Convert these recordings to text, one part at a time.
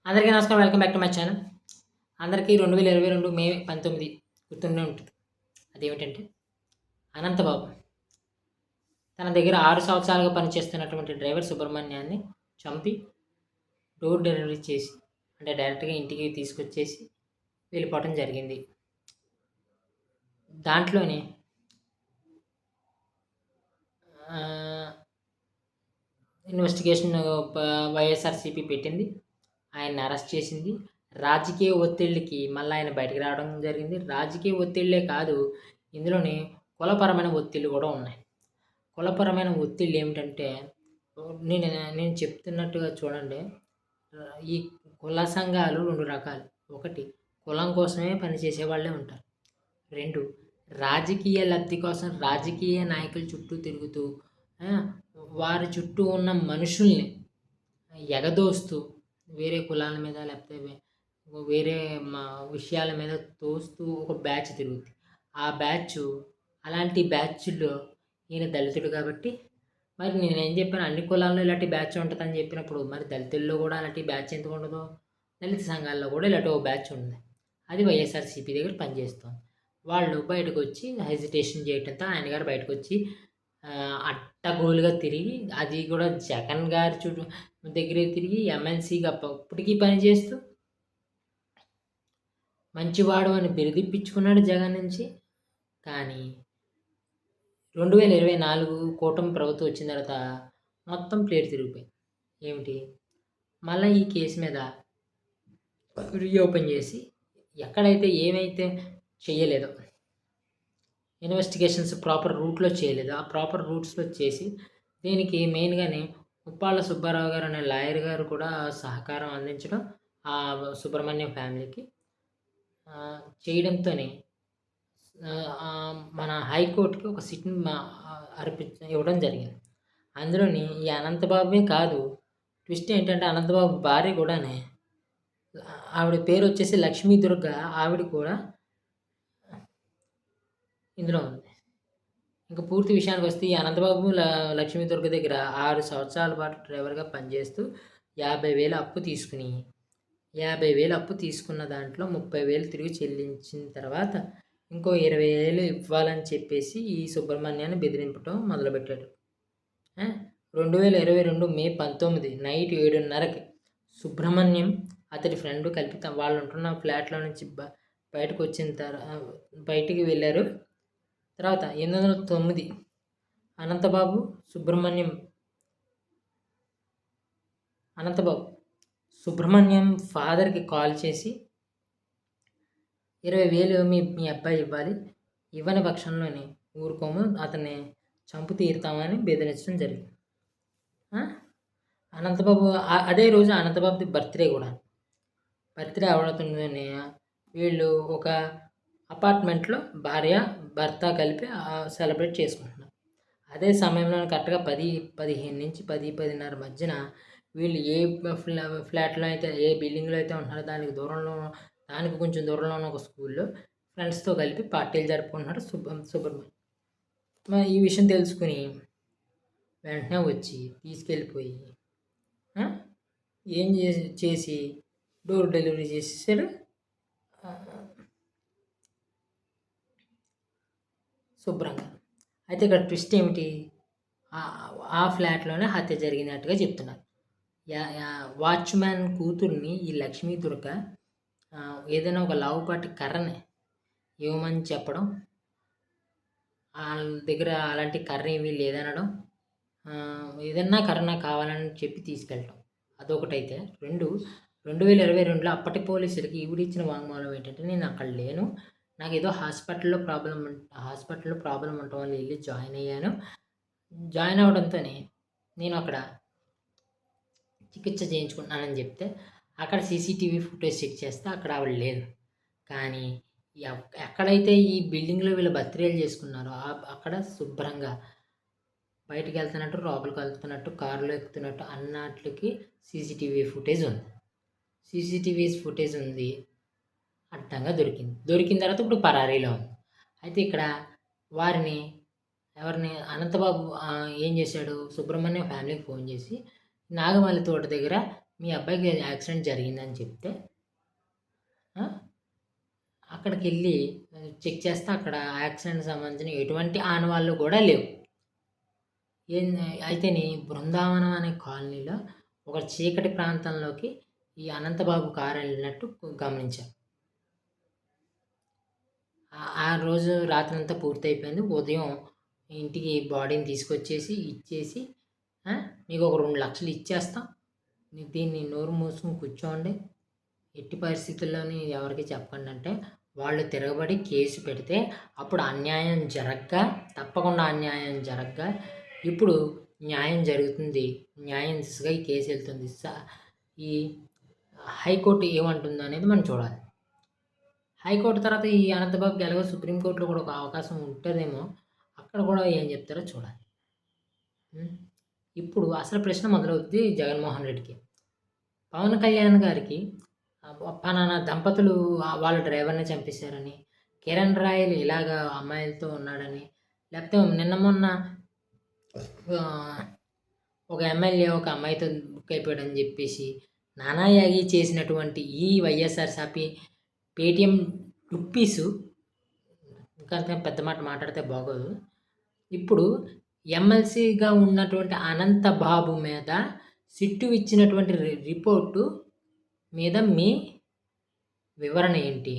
అందరికీ నమస్కారం. Welcome back to my channel. అందరికీ 2022 మే 19 గుర్తుండే ఉంటుంది. అదేమిటంటే అనంతబాబు తన దగ్గర 6 సంవత్సరాలుగా పనిచేస్తున్నటువంటి డ్రైవర్ సుబ్రహ్మణ్యాన్ని చంపి డోర్ డెలివరీ చేసి అంటే డైరెక్ట్‌గా ఇంటికి తీసుకొచ్చేసి వెళ్ళిపోవటం జరిగింది. దాంట్లోనే ఆహ్, ఇన్వెస్టిగేషన్ వైఎస్ఆర్‌సీపీ పెట్టింది. ఆయన్ని అరెస్ట్ చేసింది. రాజకీయ ఒత్తిళ్ళకి మళ్ళా ఆయన బయటికి రావడం జరిగింది. రాజకీయ ఒత్తిళ్ళే కాదు, ఇందులోని కులపరమైన ఒత్తిళ్ళు కూడా ఉన్నాయి. కులపరమైన ఒత్తిళ్ళు ఏమిటంటే నేను నేను చెప్తున్నట్టుగా చూడండి. ఈ కుల సంఘాలు 2 రకాలు. ఒకటి కులం కోసమే పనిచేసే వాళ్ళే ఉంటారు. 2 రాజకీయ లబ్ధి కోసం రాజకీయ నాయకుల చుట్టూ తిరుగుతూ వారి చుట్టూ ఉన్న మనుషుల్ని ఎగదోస్తూ వేరే కులాల మీద లేకపోతే వేరే విషయాల మీద తోస్తూ ఒక బ్యాచ్ తిరుగుద్ది. ఆ బ్యాచ్ అలాంటి బ్యాచ్‌లో ఈయన దళితుడు కాబట్టి మరి నేనేం చెప్పాను, అన్ని కులాల్లో ఇలాంటి బ్యాచ్ ఉంటదని చెప్పినప్పుడు మరి దళితుల్లో కూడా అలాంటి బ్యాచ్ ఎందుకు ఉండదు? దళిత సంఘాల్లో కూడా ఇలాంటి ఒక బ్యాచ్ ఉంది. అది వైఎస్ఆర్‌సీపీ దగ్గర పనిచేస్తుంది. వాళ్ళు బయటకొచ్చి హెజిటేషన్ చేయటంతో ఆయన గారు బయటకొచ్చి అడ్డగోలుగా తిరిగి, అది కూడా జగన్ గారి దగ్గరే తిరిగి ఎమ్మెల్సీగా ఇప్పటికీ పనిచేస్తూ మంచివాడు అని బిరుదిప్పించుకున్నాడు జగన్ నుంచి. కానీ 2024 కూటమి ప్రభుత్వం వచ్చిన తర్వాత మొత్తం ప్లేట్ తిరిగిపోయింది. ఏమిటి? మళ్ళీ ఈ కేసు మీద రీఓపెన్ చేసి ఎక్కడైతే ఏమైతే చేయలేదో, ఇన్వెస్టిగేషన్స్ ప్రాపర్ రూట్లో చేయలేదు, ఆ ప్రాపర్ రూట్స్లో చేసి దీనికి మెయిన్‌గానే ఉప్పాళ్ళ సుబ్బారావు గారు అనే లాయర్ గారు కూడా సహకారం అందించడం ఆ సుబ్రహ్మణ్యం ఫ్యామిలీకి చేయడంతోనే మన హైకోర్టుకి ఒక సిట్‌ని ఇవ్వడం జరిగింది. అందులోని ఈ అనంతబాబే కాదు, ట్విస్ట్ ఏంటంటే అనంతబాబు భార్య కూడానే, ఆవిడ పేరు వచ్చేసి లక్ష్మీ దుర్గ, ఆవిడ కూడా ఇందులో ఉంది. ఇంకా పూర్తి విషయానికి వస్తే ఈ అనంతబాబు లక్ష్మీ దుర్గ దగ్గర 6 సంవత్సరాల పాటు డ్రైవర్గా పనిచేస్తూ 50,000 అప్పు తీసుకుని 50,000 అప్పు తీసుకున్న దాంట్లో 30,000 తిరిగి చెల్లించిన తర్వాత ఇంకో 20,000 ఇవ్వాలని చెప్పేసి ఈ సుబ్రహ్మణ్యాన్ని బెదిరింపటం మొదలుపెట్టాడు. 2022 మే 19 నైట్ 7:30కి సుబ్రహ్మణ్యం అతడి ఫ్రెండ్ కలిపి వాళ్ళు ఉంటున్న ఫ్లాట్లో నుంచి బయటకు వచ్చిన బయటికి వెళ్ళారు. తర్వాత 809 అనంతబాబు సుబ్రహ్మణ్యం ఫాదర్కి కాల్ చేసి 20,000 మీ అబ్బాయి ఇవ్వాలి, ఇవ్వని పక్షంలోనే ఊరుకోము, అతన్ని చంపు తీరుతామని బెదిరించడం జరిగింది. అనంతబాబు అదే రోజు అనంతబాబుది బర్త్డే కూడా. బర్త్డే అవడుతుందని వీళ్ళు ఒక అపార్ట్మెంట్లో భార్య భర్త కలిపి సెలబ్రేట్ చేసుకుంటున్నారు. అదే సమయంలో కరెక్ట్గా 10:15 నుంచి 10:10:30 మధ్యన వీళ్ళు ఏ ఫ్లాట్లో అయితే ఏ బిల్డింగ్లో అయితే ఉంటున్నారో దానికి కొంచెం దూరంలో ఉన్న ఒక స్కూల్లో ఫ్రెండ్స్తో కలిపి పార్టీలు జరుపుకుంటున్నాడు సుబ్రహ్మణ్యం. ఈ విషయం తెలుసుకుని వెంటనే వచ్చి తీసుకెళ్ళిపోయి ఏం చేసి డోర్ డెలివరీ చేసేసాడు శుభ్రంగా. అయితే ఇక్కడ ట్విస్ట్ ఏమిటి? ఆ ఫ్లాట్లోనే హత్య జరిగినట్టుగా చెప్తున్నారు. వాచ్మ్యాన్ కూతుర్ని ఈ లక్ష్మీ దుర్గ ఏదైనా ఒక లావుపాటి కర్రని ఇవ్వమని చెప్పడం, వాళ్ళ దగ్గర అలాంటి కర్ర ఏమీ లేదనడం, ఏదన్నా కర్ర కావాలని చెప్పి తీసుకెళ్ళటం, అదొకటైతే. 2022లో అప్పటి పోలీసులకి ఈవిడిచ్చిన వాంగ్మూలం ఏంటంటే, నేను అక్కడ లేను, నాకు ఏదో హాస్పిటల్లో ప్రాబ్లం ఉండటం వల్ల వెళ్ళి జాయిన్ అయ్యాను. జాయిన్ అవ్వడంతోనే నేను అక్కడ చికిత్స చేయించుకుంటున్నానని చెప్తే, అక్కడ సీసీటీవీ ఫుటేజ్ చెక్ చేస్తే అక్కడ ఆవిడ లేదు. కానీ ఎక్కడైతే ఈ బిల్డింగ్లో వీళ్ళు బర్త్డేలు చేసుకున్నారో అక్కడ శుభ్రంగా బయటికి వెళ్తున్నట్టు, లోపలికి వెళ్తున్నట్టు, కారులో ఎక్కుతున్నట్టు అన్నట్లకి సీసీటీవీ ఫుటేజ్ ఉంది. అడ్డంగా దొరికిన తర్వాత ఇప్పుడు పరారీలో ఉంది. అయితే ఇక్కడ ఎవరిని అనంతబాబు ఏం చేశాడు, సుబ్రహ్మణ్యం ఫ్యామిలీకి ఫోన్ చేసి నాగమల్లి తోట దగ్గర మీ అబ్బాయికి యాక్సిడెంట్ జరిగిందని చెప్తే అక్కడికెళ్ళి చెక్ చేస్తే అక్కడ యాక్సిడెంట్‌కి సంబంధించిన ఎటువంటి ఆనవాళ్ళు కూడా లేవు. అయితేని బృందావనం అనే కాలనీలో ఒక చీకటి ప్రాంతంలోకి ఈ అనంతబాబు కారు వెళ్ళినట్టు గమనించాం. ఆ రోజు రాత్రంతా పూర్తయిపోయింది. ఉదయం ఇంటికి బాడీని తీసుకొచ్చేసి ఇచ్చేసి నీకు ఒక 2,00,000 ఇచ్చేస్తాం. దీన్ని నోరు మూసుకొని కూర్చోండి. ఎట్టి పరిస్థితుల్లోని ఎవరికీ చెప్పకండి అంటే వాళ్ళు తిరగబడి కేసు పెడితే అప్పుడు అన్యాయం తప్పకుండా అన్యాయం జరగ్గా ఇప్పుడు న్యాయం జరుగుతుంది. న్యాయం దిశగా ఈ కేసు వెళ్తుంది. ఈ హైకోర్టు ఏమంటుందో అనేది మనం చూడాలి. హైకోర్టు తర్వాత ఈ అనంతబాబుకి ఎలాగో సుప్రీంకోర్టులో కూడా ఒక అవకాశం ఉంటుందేమో, అక్కడ కూడా ఏం చెప్తారో చూడాలి. ఇప్పుడు అసలు ప్రశ్న మొదలవుద్ది జగన్మోహన్ రెడ్డికి. పవన్ కళ్యాణ్ గారికి పలానా దంపతులు వాళ్ళ డ్రైవర్ని చంపేశారని, కిరణ్ రాయల్ ఇలాగ అమ్మాయిలతో ఉన్నాడని, లేకపోతే నిన్న మొన్న ఒక ఎమ్మెల్యే ఒక అమ్మాయితో బుక్ అయిపోయాడని చెప్పేసి నానా యాగి చేసినటువంటి ఈ వైఎస్ఆర్‌సీపీ పేటీఎం రుప్పీసు, ఇంకా పెద్ద మాట మాట్లాడితే బాగోదు. ఇప్పుడు ఎమ్మెల్సీగా ఉన్నటువంటి అనంతబాబు మీద సిట్టు ఇచ్చినటువంటి రిపోర్టు మీద మీ వివరణ ఏంటి?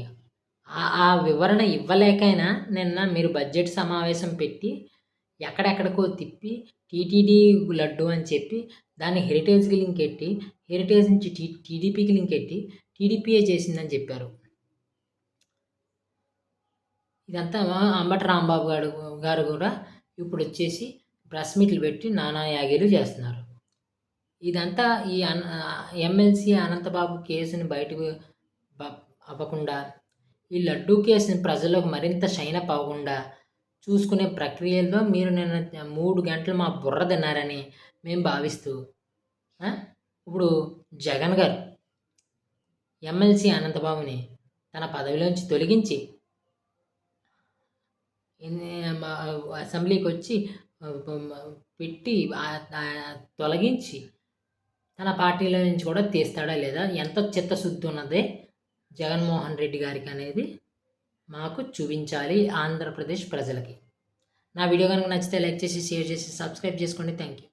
ఆ వివరణ ఇవ్వలేకైనా నిన్న మీరు బడ్జెట్ సమావేశం పెట్టి ఎక్కడెక్కడికో తిప్పి టీటీడీ లడ్డు అని చెప్పి దాన్ని హెరిటేజ్‌కి లింక్ ఎట్టి, హెరిటేజ్ నుంచి టీడీపీకి లింక్ ఎట్టి టీడీపీయే చేసిందని చెప్పారు. ఇదంతా అంబటి రాంబాబు గారు కూడా ఇప్పుడు వచ్చేసి ప్రెస్ మీట్లు పెట్టి నానా యాగీలు చేస్తున్నారు. ఇదంతా ఈ ఎమ్మెల్సీ అనంతబాబు కేసుని బయటకు అవ్వకుండా, ఈ లడ్డూ కేసుని ప్రజల్లోకి మరింత షైన్ అప్ అవ్వకుండా చూసుకునే ప్రక్రియలో మీరు నిన్న 3 గంటలు మా బుర్ర తిన్నారని మేము భావిస్తూ, ఇప్పుడు జగన్ గారు ఎమ్మెల్సీ అనంతబాబుని తన పదవిలోంచి తొలగించి అసెంబ్లీకి వచ్చి పెట్టి తొలగించి తన పార్టీలో నుంచి కూడా తీస్తాడా లేదా, ఎంత చిత్తశుద్ధి ఉన్నదే జగన్మోహన్ రెడ్డి గారికి అనేది మాకు చూపించాలి ఆంధ్రప్రదేశ్ ప్రజలకి. నా వీడియో కనుక నచ్చితే లైక్ చేసి, షేర్ చేసి, సబ్స్క్రైబ్ చేసుకోండి. Thank you.